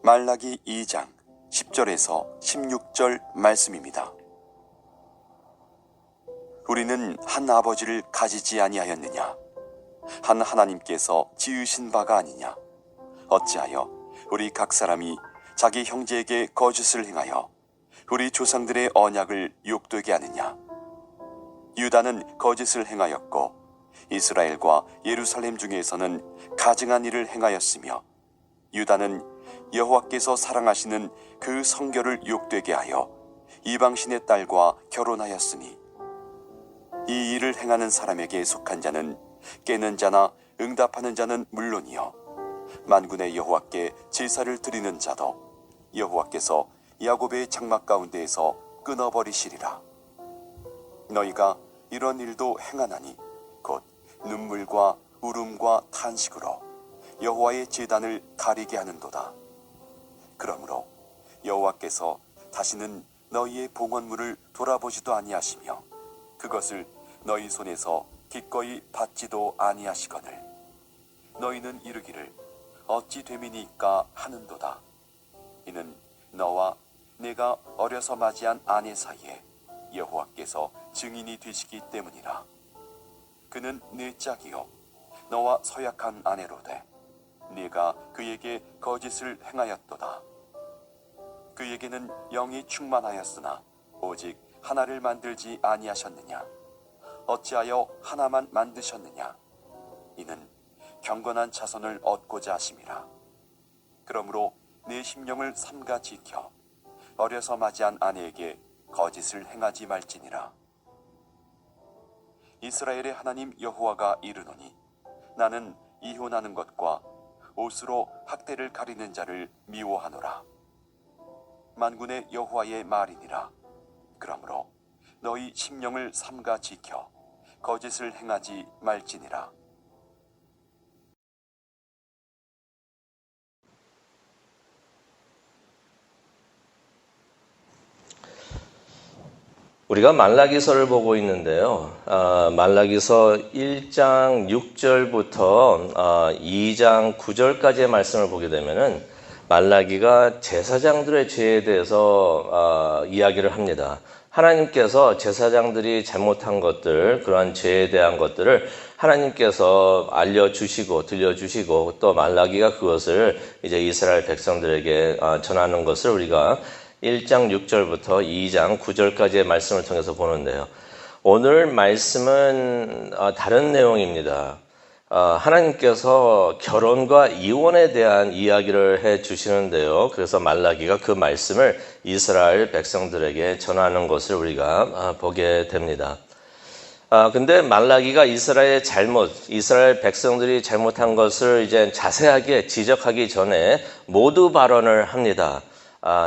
말라기 2장 10절에서 16절 말씀입니다. 우리는 한 아버지를 가지지 아니하였느냐? 한 하나님께서 지으신 바가 아니냐? 어찌하여 우리 각 사람이 자기 형제에게 거짓을 행하여 우리 조상들의 언약을 욕되게 하느냐? 유다는 거짓을 행하였고 이스라엘과 예루살렘 중에서는 가증한 일을 행하였으며 유다는 여호와께서 사랑하시는 그 성결을 욕되게 하여 이방신의 딸과 결혼하였으니 이 일을 행하는 사람에게 속한 자는 깨는 자나 응답하는 자는 물론이요 만군의 여호와께 제사를 드리는 자도 여호와께서 야곱의 장막 가운데에서 끊어버리시리라. 너희가 이런 일도 행하나니 곧 눈물과 울음과 탄식으로 여호와의 제단을 가리게 하는도다. 그러므로 여호와께서 다시는 너희의 봉헌물을 돌아보지도 아니하시며 그것을 너희 손에서 기꺼이 받지도 아니하시거늘 너희는 이르기를 어찌 됨이니까 하는도다. 이는 너와 내가 어려서 맞이한 아내 사이에 여호와께서 증인이 되시기 때문이라. 그는 내 짝이요 너와 서약한 아내로되 네가 그에게 거짓을 행하였도다. 그에게는 영이 충만하였으나 오직 하나를 만들지 아니하셨느냐? 어찌하여 하나만 만드셨느냐? 이는 경건한 자손을 얻고자 하심이라. 그러므로 내 심령을 삼가 지켜 어려서 맞이한 아내에게 거짓을 행하지 말지니라. 이스라엘의 하나님 여호와가 이르노니 나는 이혼하는 것과 옷으로 학대를 가리는 자를 미워하노라. 만군의 여호와의 말이니라. 그러므로 너희 심령을 삼가 지켜 거짓을 행하지 말지니라. 우리가 말라기서를 보고 있는데요. 말라기서 1장 6절부터 2장 9절까지의 말씀을 보게 되면은 말라기가 제사장들의 죄에 대해서 이야기를 합니다. 하나님께서 제사장들이 잘못한 것들, 그러한 죄에 대한 것들을 하나님께서 알려주시고 들려주시고 또 말라기가 그것을 이제 이스라엘 백성들에게 전하는 것을 우리가 1장 6절부터 2장 9절까지의 말씀을 통해서 보는데요. 오늘 말씀은 다른 내용입니다. 하나님께서 결혼과 이혼에 대한 이야기를 해 주시는데요. 그래서 말라기가 그 말씀을 이스라엘 백성들에게 전하는 것을 우리가 보게 됩니다. 근데 말라기가 이스라엘 백성들이 잘못한 것을 이제 자세하게 지적하기 전에 모두 발언을 합니다.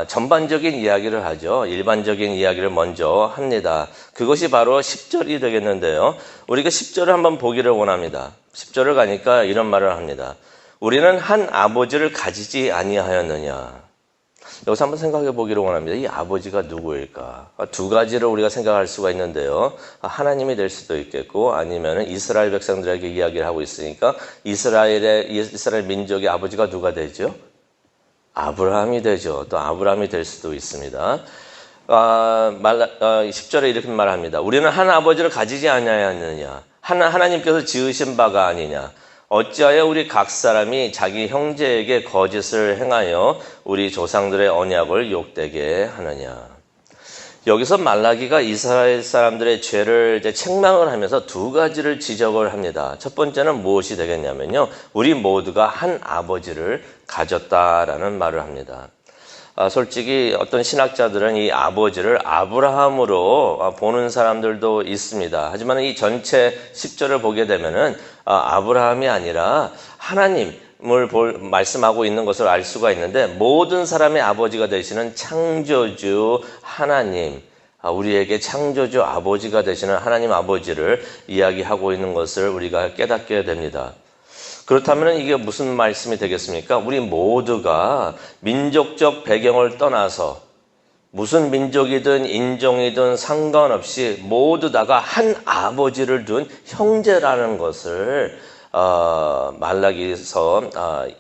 전반적인 이야기를 하죠. 일반적인 이야기를 먼저 합니다. 그것이 바로 10절이 되겠는데요. 우리가 10절을 한번 보기를 원합니다. 10절을 가니까 이런 말을 합니다. 우리는 한 아버지를 가지지 아니하였느냐. 여기서 한번 생각해 보기를 원합니다. 이 아버지가 누구일까? 두 가지를 우리가 생각할 수가 있는데요. 하나님이 될 수도 있겠고 아니면 이스라엘 백성들에게 이야기를 하고 있으니까 이스라엘 민족의 아버지가 누가 되죠? 아브라함이 되죠. 또 아브라함이 될 수도 있습니다. 10절에 이렇게 말합니다. 우리는 한 아버지를 가지지 아니하였느냐? 하나님께서 지으신 바가 아니냐? 어찌하여 우리 각 사람이 자기 형제에게 거짓을 행하여 우리 조상들의 언약을 욕되게 하느냐? 여기서 말라기가 이스라엘 사람들의 죄를 이제 책망을 하면서 두 가지를 지적을 합니다. 첫 번째는 무엇이 되겠냐면요. 우리 모두가 한 아버지를 가졌다라는 말을 합니다. 솔직히 어떤 신학자들은 이 아버지를 아브라함으로 보는 사람들도 있습니다. 하지만 이 전체 10절을 보게 되면은 아브라함이 아니라 하나님을 말씀하고 있는 것을 알 수가 있는데 모든 사람의 아버지가 되시는 창조주 하나님, 우리에게 창조주 아버지가 되시는 하나님 아버지를 이야기하고 있는 것을 우리가 깨닫게 됩니다. 그렇다면 이게 무슨 말씀이 되겠습니까? 우리 모두가 민족적 배경을 떠나서 무슨 민족이든 인종이든 상관없이 모두 다가 한 아버지를 둔 형제라는 것을 말라기서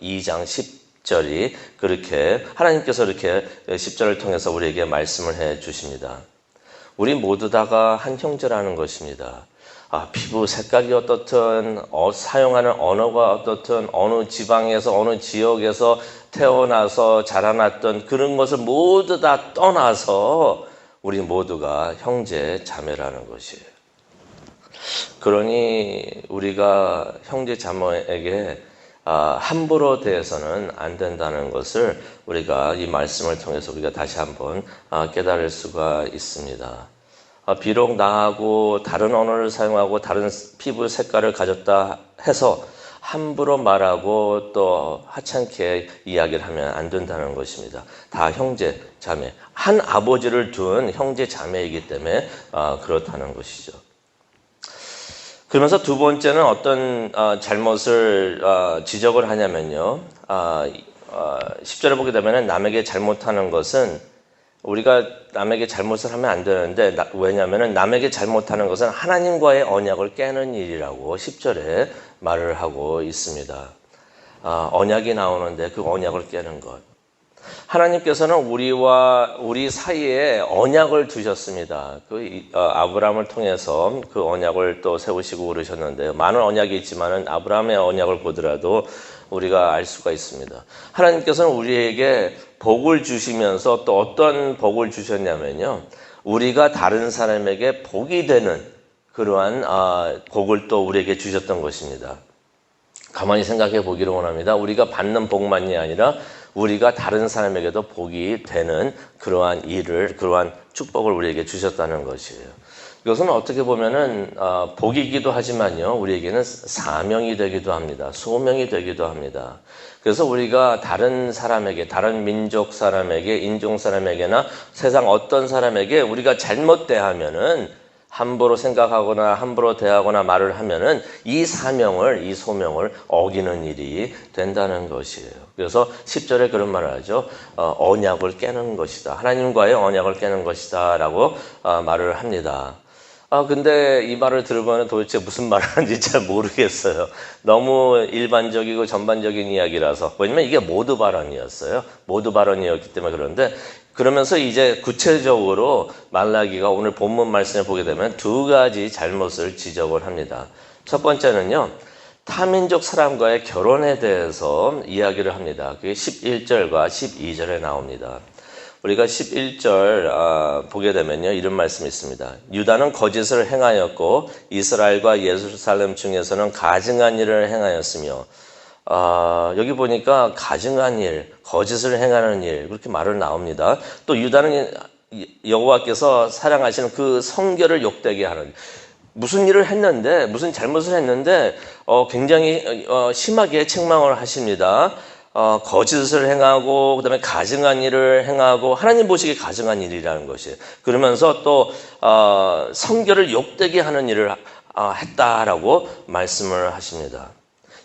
2장 10절이 그렇게 하나님께서 이렇게 10절을 통해서 우리에게 말씀을 해 주십니다. 우리 모두 다가 한 형제라는 것입니다. 피부 색깔이 어떻든 사용하는 언어가 어떻든 어느 지방에서 어느 지역에서 태어나서 자라났던 그런 것을 모두 다 떠나서 우리 모두가 형제 자매라는 것이에요. 그러니 우리가 형제 자매에게 함부로 대해서는 안 된다는 것을 우리가 이 말씀을 통해서 우리가 다시 한번 깨달을 수가 있습니다. 비록 나하고 다른 언어를 사용하고 다른 피부 색깔을 가졌다 해서 함부로 말하고 또 하찮게 이야기를 하면 안 된다는 것입니다. 다 형제, 자매, 한 아버지를 둔 형제, 자매이기 때문에 그렇다는 것이죠. 그러면서 두 번째는 어떤 잘못을 지적을 하냐면요. 10절에 보게 되면 남에게 잘못하는 것은 우리가 남에게 잘못을 하면 안 되는데 왜냐하면 남에게 잘못하는 것은 하나님과의 언약을 깨는 일이라고 10절에 말을 하고 있습니다. 언약이 나오는데 그 언약을 깨는 것. 하나님께서는 우리와 우리 사이에 언약을 두셨습니다. 아브라함을 통해서 그 언약을 또 세우시고 그러셨는데요. 많은 언약이 있지만은 아브라함의 언약을 보더라도 우리가 알 수가 있습니다. 하나님께서는 우리에게 복을 주시면서 또 어떤 복을 주셨냐면요. 우리가 다른 사람에게 복이 되는 그러한 복을 또 우리에게 주셨던 것입니다. 가만히 생각해 보기를 원합니다. 우리가 받는 복만이 아니라 우리가 다른 사람에게도 복이 되는 그러한 일을, 그러한 축복을 우리에게 주셨다는 것이에요. 이것은 어떻게 보면은 복이기도 하지만요, 우리에게는 사명이 되기도 합니다. 소명이 되기도 합니다. 그래서 우리가 다른 사람에게, 다른 민족 사람에게, 인종 사람에게나 세상 어떤 사람에게 우리가 잘못 대하면은 함부로 생각하거나 함부로 대하거나 말을 하면은 이 사명을, 이 소명을 어기는 일이 된다는 것이에요. 그래서 10절에 그런 말을 하죠. 언약을 깨는 것이다. 하나님과의 언약을 깨는 것이다. 라고 말을 합니다. 근데 이 말을 들으면 도대체 무슨 말을 하는지 잘 모르겠어요. 너무 일반적이고 전반적인 이야기라서. 왜냐면 이게 모두 발언이었어요. 모두 발언이었기 때문에 그런데 그러면서 이제 구체적으로 말라기가 오늘 본문 말씀을 보게 되면 두 가지 잘못을 지적을 합니다. 첫 번째는요. 타민족 사람과의 결혼에 대해서 이야기를 합니다. 그게 11절과 12절에 나옵니다. 우리가 11절 보게 되면요. 이런 말씀이 있습니다. 유다는 거짓을 행하였고 이스라엘과 예루살렘 중에서는 가증한 일을 행하였으며 여기 보니까 가증한 일, 거짓을 행하는 일 그렇게 말을 나옵니다. 또 유다는 여호와께서 사랑하시는 그 성결을 욕되게 하는 무슨 일을 했는데 무슨 잘못을 했는데 굉장히 심하게 책망을 하십니다. 거짓을 행하고 그다음에 가증한 일을 행하고 하나님 보시기에 가증한 일이라는 것이에요. 그러면서 또 성결을 욕되게 하는 일을 했다라고 말씀을 하십니다.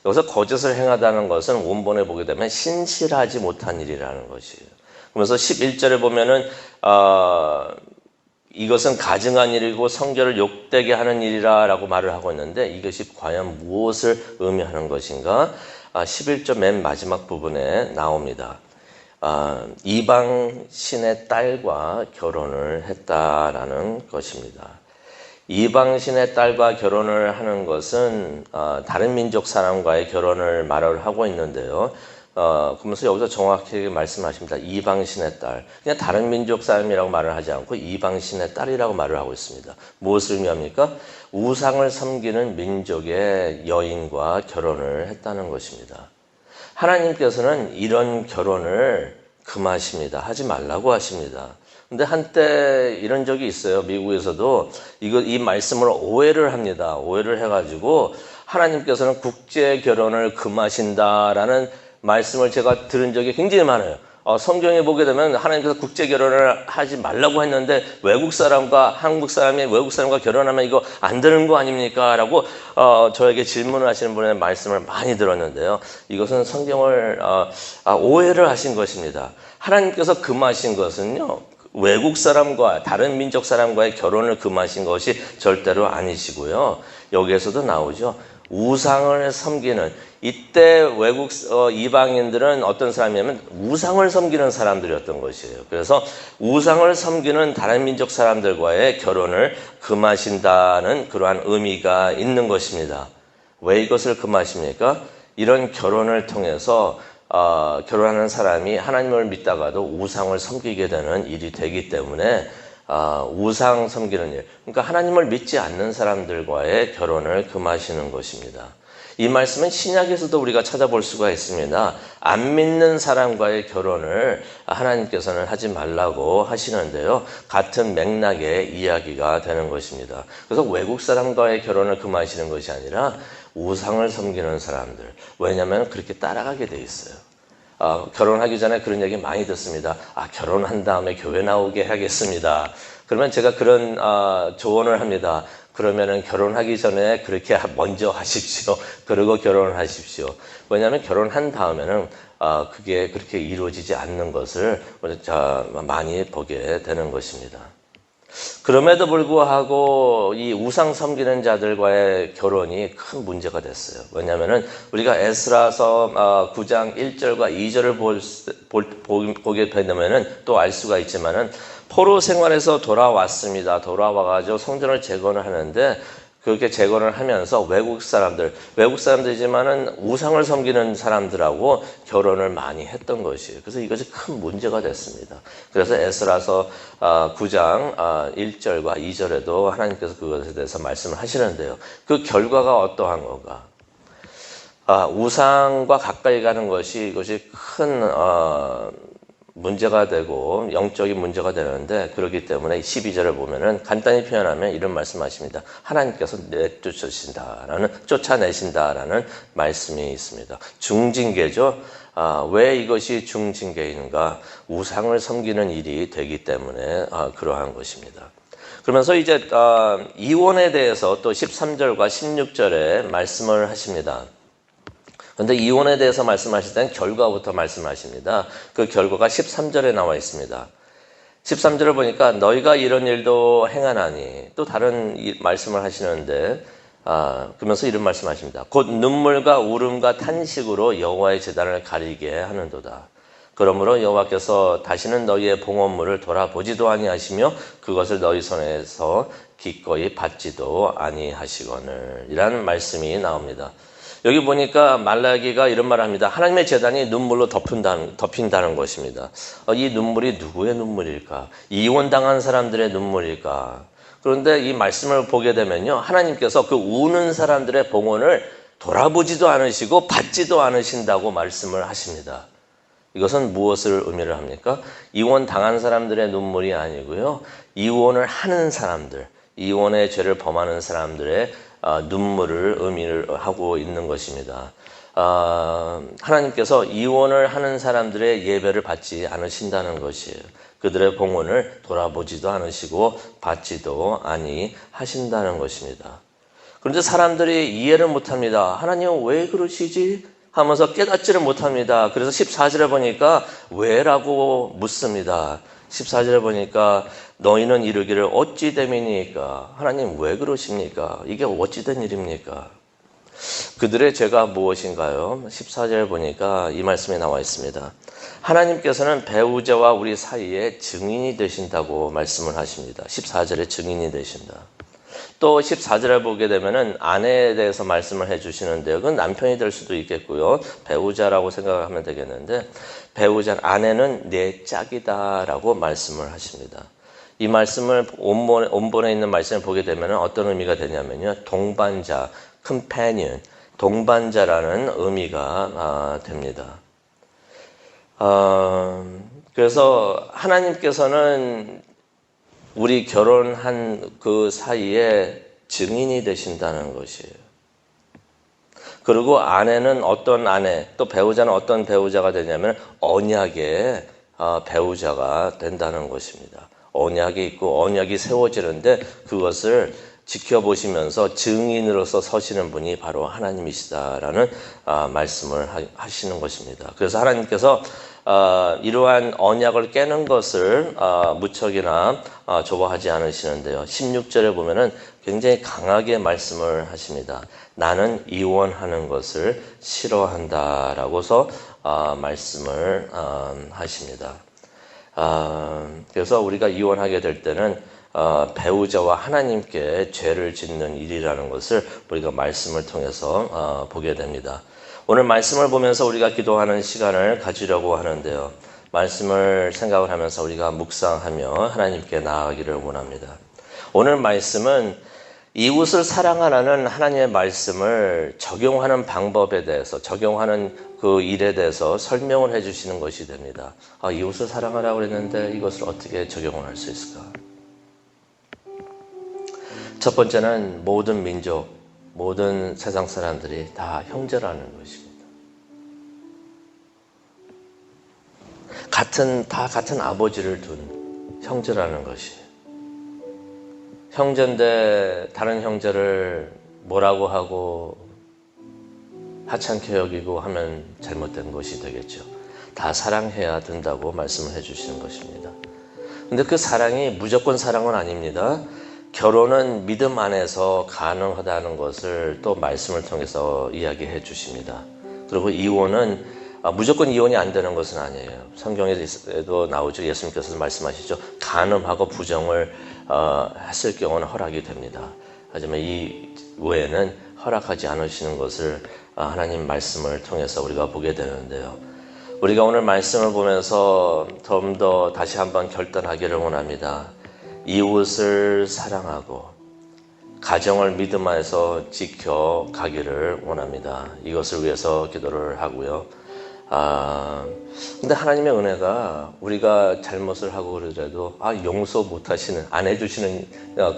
여기서 거짓을 행하다는 것은 원본에 보게 되면 신실하지 못한 일이라는 것이에요. 그러면서 11절에 보면은 이것은 가증한 일이고 성결을 욕되게 하는 일이라고 말을 하고 있는데 이것이 과연 무엇을 의미하는 것인가? 11절 맨 마지막 부분에 나옵니다. 이방 신의 딸과 결혼을 했다라는 것입니다. 이방 신의 딸과 결혼을 하는 것은 다른 민족 사람과의 결혼을 말을 하고 있는데요. 그러면서 여기서 정확하게 말씀하십니다. 이방 신의 딸. 그냥 다른 민족 사람이라고 말을 하지 않고 이방 신의 딸이라고 말을 하고 있습니다. 무엇을 의미합니까? 우상을 섬기는 민족의 여인과 결혼을 했다는 것입니다. 하나님께서는 이런 결혼을 금하십니다. 하지 말라고 하십니다. 근데 한때 이런 적이 있어요. 미국에서도 이 말씀을 오해를 합니다. 오해를 해가지고 하나님께서는 국제 결혼을 금하신다라는 말씀을 제가 들은 적이 굉장히 많아요. 성경에 보게 되면 하나님께서 국제 결혼을 하지 말라고 했는데 외국 사람과 한국 사람이 외국 사람과 결혼하면 이거 안 되는 거 아닙니까? 라고 저에게 질문을 하시는 분의 말씀을 많이 들었는데요. 이것은 성경을 오해를 하신 것입니다. 하나님께서 금하신 것은요. 외국 사람과 다른 민족 사람과의 결혼을 금하신 것이 절대로 아니시고요. 여기에서도 나오죠. 우상을 섬기는, 이때 외국 이방인들은 어떤 사람이냐면 우상을 섬기는 사람들이었던 것이에요. 그래서 우상을 섬기는 다른 민족 사람들과의 결혼을 금하신다는 그러한 의미가 있는 것입니다. 왜 이것을 금하십니까? 이런 결혼을 통해서 결혼하는 사람이 하나님을 믿다가도 우상을 섬기게 되는 일이 되기 때문에 우상 섬기는 일, 그러니까 하나님을 믿지 않는 사람들과의 결혼을 금하시는 것입니다. 이 말씀은 신약에서도 우리가 찾아볼 수가 있습니다. 안 믿는 사람과의 결혼을 하나님께서는 하지 말라고 하시는데요. 같은 맥락의 이야기가 되는 것입니다. 그래서 외국 사람과의 결혼을 금하시는 것이 아니라 우상을 섬기는 사람들, 왜냐하면 그렇게 따라가게 돼 있어요. 결혼하기 전에 그런 얘기 많이 듣습니다. 결혼한 다음에 교회 나오게 하겠습니다. 그러면 제가 그런 조언을 합니다. 그러면은 결혼하기 전에 그렇게 먼저 하십시오. 그리고 결혼을 하십시오. 왜냐하면 결혼한 다음에는 그게 그렇게 이루어지지 않는 것을 많이 보게 되는 것입니다. 그럼에도 불구하고 이 우상 섬기는 자들과의 결혼이 큰 문제가 됐어요. 왜냐하면 우리가 에스라서 9장 1절과 2절을 보게 되면 또 알 수가 있지만은 포로 생활에서 돌아왔습니다. 돌아와가지고 성전을 재건을 하는데 그렇게 재건을 하면서 외국 사람들이지만은 우상을 섬기는 사람들하고 결혼을 많이 했던 것이에요. 그래서 이것이 큰 문제가 됐습니다. 그래서 에스라서 9장 1절과 2절에도 하나님께서 그것에 대해서 말씀을 하시는데요. 그 결과가 어떠한 건가? 우상과 가까이 가는 것이 이것이 큰 문제가 되고 영적인 문제가 되는데, 그렇기 때문에 12절을 보면은 간단히 표현하면 이런 말씀하십니다. 하나님께서 쫓아내신다라는 말씀이 있습니다. 중징계죠. 왜 이것이 중징계인가? 우상을 섬기는 일이 되기 때문에 그러한 것입니다. 그러면서 이제 이혼에 대해서 또 13절과 16절에 말씀을 하십니다. 그런데 이혼에 대해서 말씀하실 때는 결과부터 말씀하십니다. 그 결과가 13절에 나와 있습니다. 13절을 보니까 너희가 이런 일도 행하나니, 또 다른 말씀을 하시는데 그러면서 이런 말씀하십니다. 곧 눈물과 울음과 탄식으로 여호와의 제단을 가리게 하는도다. 그러므로 여호와께서 다시는 너희의 봉헌물을 돌아보지도 아니하시며 그것을 너희 손에서 기꺼이 받지도 아니하시거늘, 이라는 말씀이 나옵니다. 여기 보니까 말라기가 이런 말을 합니다. 하나님의 제단이 눈물로 덮인다는 것입니다. 이 눈물이 누구의 눈물일까? 이혼당한 사람들의 눈물일까? 그런데 이 말씀을 보게 되면요, 하나님께서 그 우는 사람들의 봉헌을 돌아보지도 않으시고 받지도 않으신다고 말씀을 하십니다. 이것은 무엇을 의미를 합니까? 이혼당한 사람들의 눈물이 아니고요, 이혼을 하는 사람들, 이혼의 죄를 범하는 사람들의 눈물을 의미를 하고 있는 것입니다. 하나님께서 이혼을 하는 사람들의 예배를 받지 않으신다는 것이에요. 그들의 봉헌을 돌아보지도 않으시고 받지도 아니하신다는 것입니다. 그런데 사람들이 이해를 못합니다. 하나님은 왜 그러시지? 하면서 깨닫지를 못합니다. 그래서 14절에 보니까 왜라고 묻습니다. 14절에 보니까 너희는 이르기를 어찌 됨이니까? 하나님 왜 그러십니까? 이게 어찌 된 일입니까? 그들의 죄가 무엇인가요? 14절에 보니까 이 말씀이 나와 있습니다. 하나님께서는 배우자와 우리 사이에 증인이 되신다고 말씀을 하십니다. 14절에 증인이 되신다. 또 14절에 보게 되면은 아내에 대해서 말씀을 해주시는데요. 그건 남편이 될 수도 있겠고요. 배우자라고 생각하면 되겠는데, 아내는 내 짝이다라고 말씀을 하십니다. 이 말씀을 원본에 있는 말씀을 보게 되면 어떤 의미가 되냐면요, 동반자, companion, 동반자라는 의미가 됩니다. 그래서 하나님께서는 우리 결혼한 그 사이에 증인이 되신다는 것이에요. 그리고 아내는 어떤 아내, 또 배우자는 어떤 배우자가 되냐면 언약의 배우자가 된다는 것입니다. 언약이 있고 언약이 세워지는데 그것을 지켜보시면서 증인으로서 서시는 분이 바로 하나님이시다라는 말씀을 하시는 것입니다. 그래서 하나님께서 이러한 언약을 깨는 것을 무척이나 좋아하지 않으시는데요. 16절에 보면은 굉장히 강하게 말씀을 하십니다. 나는 이혼하는 것을 싫어한다라고서 말씀을 하십니다. 그래서 우리가 이혼하게 될 때는 배우자와 하나님께 죄를 짓는 일이라는 것을 우리가 말씀을 통해서 보게 됩니다. 오늘 말씀을 보면서 우리가 기도하는 시간을 가지려고 하는데요. 말씀을 생각을 하면서 우리가 묵상하며 하나님께 나아가기를 원합니다. 오늘 말씀은 이웃을 사랑하라는 하나님의 말씀을 적용하는 방법에 대해서, 적용하는 그 일에 대해서 설명을 해주시는 것이 됩니다. 이웃을 사랑하라고 그랬는데 이것을 어떻게 적용을 할 수 있을까? 첫 번째는 모든 민족, 모든 세상 사람들이 다 형제라는 것입니다. 같은 아버지를 둔 형제라는 것이. 형제인데 다른 형제를 뭐라고 하고 하찮게 여기고 하면 잘못된 것이 되겠죠. 다 사랑해야 된다고 말씀을 해주시는 것입니다. 근데 그 사랑이 무조건 사랑은 아닙니다. 결혼은 믿음 안에서 가능하다는 것을 또 말씀을 통해서 이야기해 주십니다. 그리고 이혼은 무조건 이혼이 안 되는 것은 아니에요. 성경에도 나오죠. 예수님께서 말씀하시죠. 간음하고 부정을 했을 경우는 허락이 됩니다. 하지만 이 외에는 허락하지 않으시는 것을 하나님 말씀을 통해서 우리가 보게 되는데요. 우리가 오늘 말씀을 보면서 좀 더 다시 한번 결단하기를 원합니다. 이웃을 사랑하고 가정을 믿음 안에서 지켜가기를 원합니다. 이것을 위해서 기도를 하고요. 근데 하나님의 은혜가 우리가 잘못을 하고 그러더라도 용서 못 하시는, 안 해주시는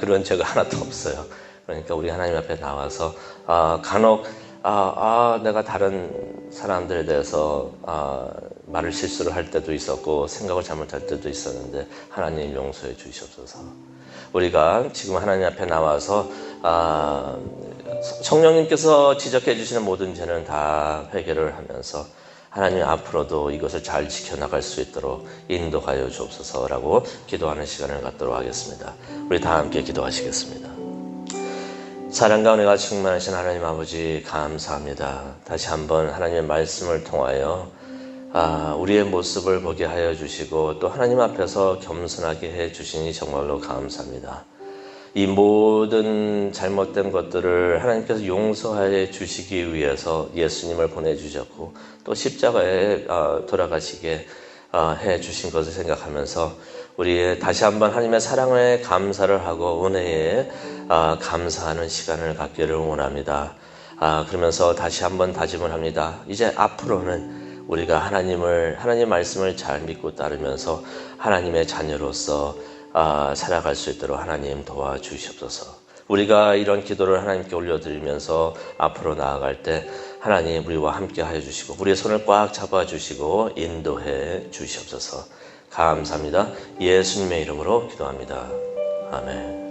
그런 죄가 하나도 없어요. 그러니까 우리 하나님 앞에 나와서 간혹 내가 다른 사람들에 대해서 말을 실수를 할 때도 있었고 생각을 잘못할 때도 있었는데 하나님 용서해 주시옵소서. 우리가 지금 하나님 앞에 나와서 성령님께서 지적해 주시는 모든 죄는 다 회개를 하면서 하나님 앞으로도 이것을 잘 지켜나갈 수 있도록 인도하여 주옵소서라고 기도하는 시간을 갖도록 하겠습니다. 우리 다 함께 기도하시겠습니다. 사랑과 은혜가 충만하신 하나님 아버지 감사합니다. 다시 한번 하나님의 말씀을 통하여 우리의 모습을 보게 하여 주시고 또 하나님 앞에서 겸손하게 해 주시니 정말로 감사합니다. 이 모든 잘못된 것들을 하나님께서 용서해 주시기 위해서 예수님을 보내주셨고 또 십자가에 돌아가시게 해 주신 것을 생각하면서 우리 다시 한번 하나님의 사랑에 감사를 하고 은혜에 감사하는 시간을 갖기를 원합니다. 그러면서 다시 한번 다짐을 합니다. 이제 앞으로는 우리가 하나님 말씀을 잘 믿고 따르면서 하나님의 자녀로서 살아갈 수 있도록 하나님 도와주시옵소서. 우리가 이런 기도를 하나님께 올려드리면서 앞으로 나아갈 때 하나님 우리와 함께 하여 주시고 우리의 손을 꽉 잡아주시고 인도해 주시옵소서. 감사합니다. 예수님의 이름으로 기도합니다. 아멘.